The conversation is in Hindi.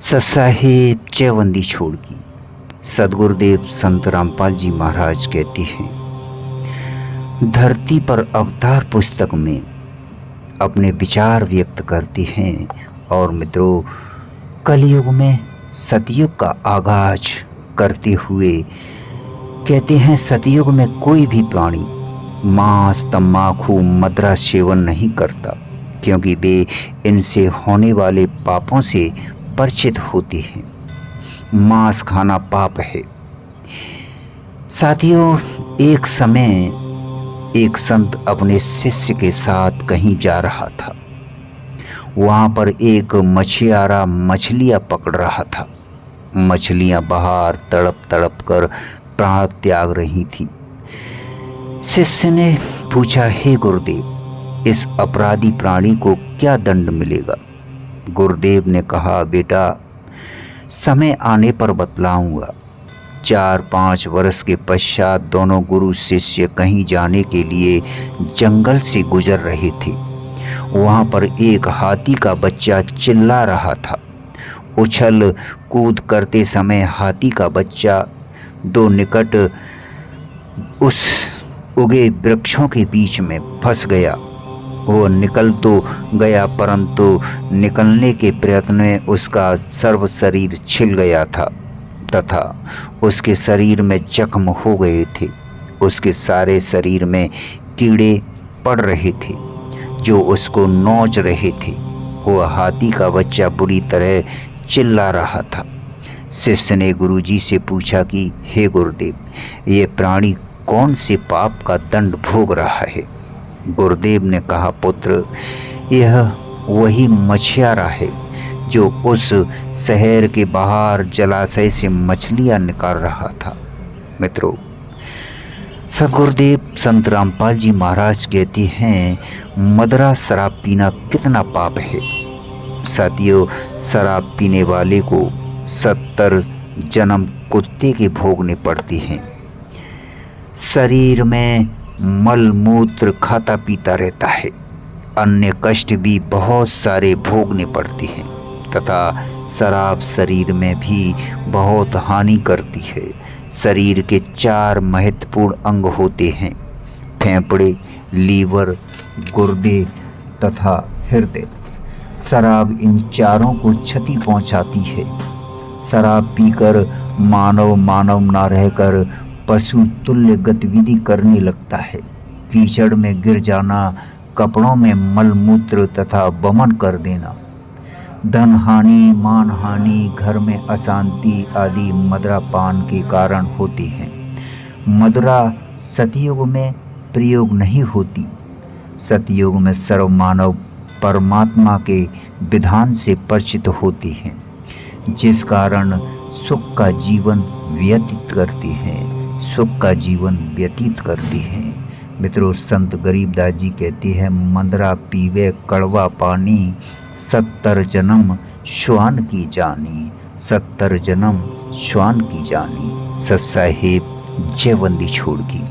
ससाहेब चैवंदी छोड़गी। सदगुरुदेव संत रामपाल जी महाराज कहते हैं, धरती पर अवतार पुस्तक में अपने विचार व्यक्त करते हैं। और मित्रों, कलयुग में सतयुग का आगाज करते हुए कहते हैं, सतयुग में कोई भी प्राणी मांस, तम्बाकू, मदिरा सेवन नहीं करता, क्योंकि वे इनसे होने वाले पापों से परिचित होते हैं। मांस खाना पाप है। साथियों, एक समय एक संत अपने शिष्य के साथ कहीं जा रहा था। वहाँ पर एक मछियारा मछलियाँ पकड़ रहा था। मछलियाँ बाहर तड़प तड़प कर प्राण त्याग रही थी। शिष्य ने पूछा, हे गुरुदेव, इस अपराधी प्राणी को क्या दंड मिलेगा? गुरुदेव ने कहा, बेटा, समय आने पर बतलाऊंगा। 4-5 वर्ष के पश्चात दोनों गुरु शिष्य कहीं जाने के लिए जंगल से गुजर रहे थे। वहाँ पर एक हाथी का बच्चा चिल्ला रहा था। उछल कूद करते समय हाथी का बच्चा दो निकट उस उगे वृक्षों के बीच में फंस गया। वो निकल तो गया, परंतु निकलने के प्रयत्न में उसका सर्व शरीर छिल गया था तथा उसके शरीर में जख्म हो गए थे। उसके सारे शरीर में कीड़े पड़ रहे थे जो उसको नोच रहे थे। वो हाथी का बच्चा बुरी तरह चिल्ला रहा था। शिष्य ने गुरुजी से पूछा कि हे गुरुदेव, ये प्राणी कौन से पाप का दंड भोग रहा है? गुरुदेव ने कहा, पुत्र, यह वही मछियारा है जो उस शहर के बाहर जलाशय से मछलियां निकाल रहा था। मित्रों, सदगुरुदेव संत रामपाल जी महाराज कहते हैं, मदिरा शराब पीना कितना पाप है। साथियों, शराब पीने वाले को 70 जन्म कुत्ते के भोगने पड़ते हैं। शरीर में मल मूत्र खाता पीता रहता है। अन्य कष्ट भी बहुत सारे भोगने पड़ते हैं तथा शराब शरीर में भी बहुत हानि करती है। शरीर के 4 महत्वपूर्ण अंग होते हैं, फेफड़े, लीवर, गुर्दे तथा हृदय। शराब इन चारों को क्षति पहुंचाती है। शराब पीकर मानव ना रहकर पशु तुल्य गतिविधि करने लगता है। कीचड़ में गिर जाना, कपड़ों में मलमूत्र तथा वमन कर देना, धन हानि, मान हानि, घर में अशांति आदि मदिरा पान के कारण होते हैं। मदिरा सतयुग में प्रयोग नहीं होती। सतयुग में सर्व मानव परमात्मा के विधान से परिचित होते हैं, जिस कारण सुख का जीवन व्यतीत करते हैं। मित्रों, संत गरीबदास जी कहते हैं, मदिरा पीवे कड़वा पानी, 70 जन्म श्वान की जानी, 70 जन्म श्वान की जानी। ससाहेब चैवंदी छोड़गी।